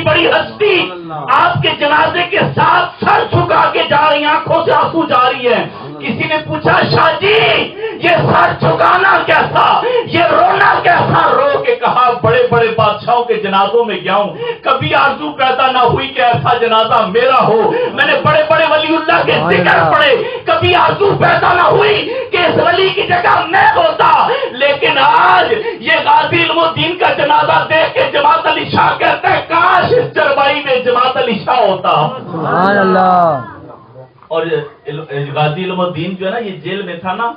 بڑی ہستی آپ کے جنازے کے ساتھ سر جھکا کے جا رہی، آنکھوں سے آنسو جاری ہے. کسی نے پوچھا شاہ جی یہ سر جھکانا کیسا، یہ رونا کیسا؟ رو کے کہا بڑے بڑے بادشاہوں کے جنازوں میں گیا ہوں، کبھی آرزو پیدا نہ ہوئی کہ ایسا جنازہ میرا ہو. میں نے بڑے بڑے ولی اللہ کے ذکر پڑھے، کبھی آرزو پیدا نہ ہوئی کہ اس ولی کی جگہ میں ہوتا. لیکن آج یہ غازی علم الدین کا جنازہ دیکھ کے جماعت علی شاہ کہتا ہے کاش اس چربائی میں جماعت علی شاہ ہوتا. سبحان اللہ. اور غازی علم الدین جو ہے نا یہ جیل میں تھا نا،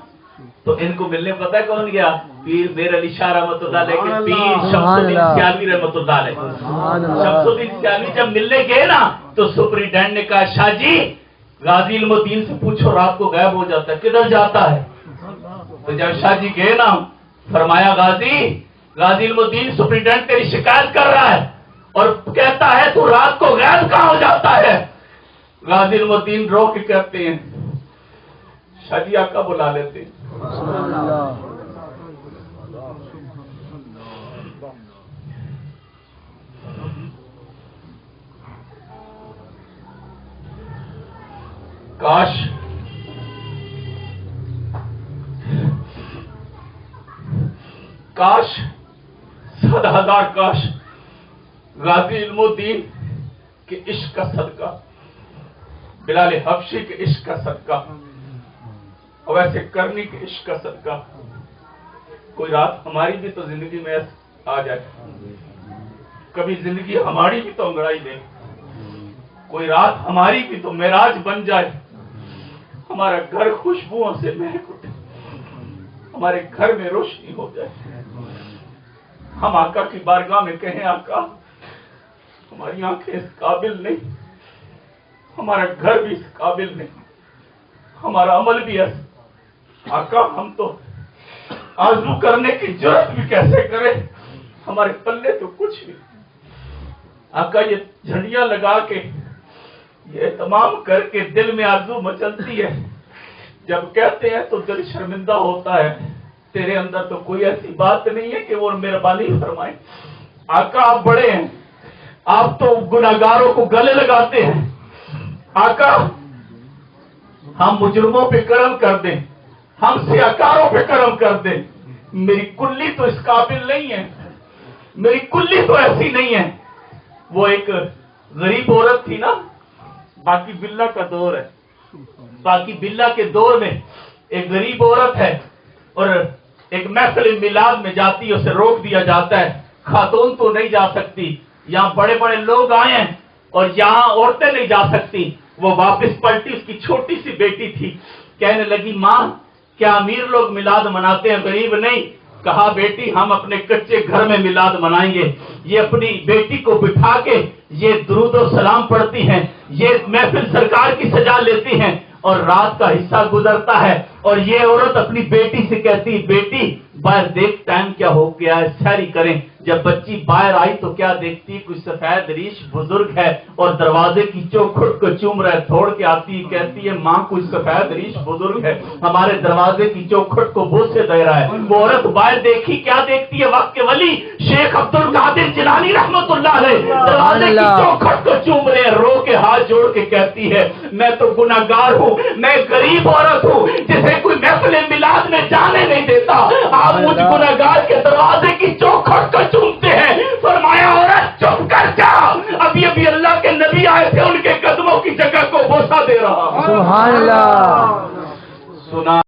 تو ان کو ملنے پتہ ہے کون گیا؟ پیر میر علی شاہ رحمۃ اللہ علیہ کے پیر شمس الدین سیالوی رحمۃ اللہ علیہ. شمس الدین سیالوی جب ملنے گئے نا تو سپرنٹینڈنٹ نے کہا شاہ جی غازی علم الدین سے پوچھو رات کو غائب ہو جاتا ہے، کدھر جاتا ہے؟ تو جب شاہ جی گئے نا فرمایا غازی علم الدین سپرنٹینڈنٹ تیری شکایت کر رہا ہے اور کہتا ہے تو رات کو غائب کہاں ہو جاتا ہے؟ غازی علم الدین رو کے کہتے ہیں شاہ جی آقا بلا لیتے ہیں. کاش کاش 100,000 کاش غازی علم الدین کے عشق کا صدقہ، بلال حبشی کے عشق کا صدقہ، اور ویسے کرنی کے عشق کا صدقہ کوئی رات ہماری بھی تو زندگی میں آ جائے، کبھی زندگی ہماری بھی تو انگڑائی دے، کوئی رات ہماری بھی تو معراج بن جائے، ہمارا گھر خوشبوؤں سے مہک اٹھے، ہمارے گھر میں روشنی ہو جائے، ہم آقا کی بارگاہ میں کہیں آقا ہماری آنکھیں اس قابل نہیں، ہمارا گھر بھی اس قابل نہیں، ہمارا عمل بھی ہے آقا، ہم تو آرزو کرنے کی جرات بھی کیسے کریں، ہمارے پلے تو کچھ بھی. آقا یہ جھنڈیاں لگا کے یہ تمام کر کے دل میں آرزو مچلتی ہے، جب کہتے ہیں تو دل شرمندہ ہوتا ہے. تیرے اندر تو کوئی ایسی بات نہیں ہے کہ وہ مہربانی فرمائے. آقا آپ بڑے ہیں، آپ تو گناہگاروں کو گلے لگاتے ہیں. آقا ہم مجرموں پہ کرم کر دیں، ہم سیاکاروں پہ کرم کر دیں. میری کلی تو اس قابل نہیں ہے، میری کلی تو ایسی نہیں ہے. وہ ایک غریب عورت تھی نا، باقی بلّہ کا دور ہے، باقی بلّہ کے دور میں ایک غریب عورت ہے اور ایک محفل میلاد میں جاتی ہے، اسے روک دیا جاتا ہے، خاتون تو نہیں جا سکتی، یہاں بڑے بڑے لوگ آئے ہیں اور یہاں عورتیں نہیں جا سکتی. وہ واپس پلٹی، اس کی چھوٹی سی بیٹی تھی، کہنے لگی ماں کیا امیر لوگ میلاد مناتے ہیں غریب نہیں؟ کہا بیٹی ہم اپنے کچے گھر میں میلاد منائیں گے. یہ اپنی بیٹی کو بٹھا کے یہ درود و سلام پڑھتی ہیں، یہ محفل سرکار کی سجا لیتی ہیں اور رات کا حصہ گزرتا ہے اور یہ عورت اپنی بیٹی سے کہتی بیٹی باہر دیکھ ٹائم کیا ہو گیا ہے، سحری کریں. جب بچی باہر آئی تو کیا دیکھتی کوئی سفید ریش بزرگ ہے اور دروازے کی چوکھٹ کو چوم رہے، توڑ کے آتی کہتی ہے ماں کوئی سفید ریش بزرگ ہے ہمارے دروازے کی چوکھٹ کو بوسے دے رہا ہے. وہ عورت باہر دیکھی، کیا دیکھتی ہے؟ وقت کے ولی شیخ عبد القادر جیلانی رحمت اللہ علیہ دروازے کی چوکھٹ کو چوم رہے، رو کے ہاتھ جوڑ کے کہتی ہے میں تو گناہگار ہوں، میں غریب عورت ہوں جسے کوئی محفل میلاد میں جانے نہیں دیتا، آپ مجھ گناہگار کے دروازے کی چوکھٹ کو چومتے ہیں. فرمایا عورت چپ کر جا، ابھی ابھی اللہ کے نبی آئے تھے، ان کے قدموں کی جگہ کو بوسہ دے رہا. سبحان اللہ. سنا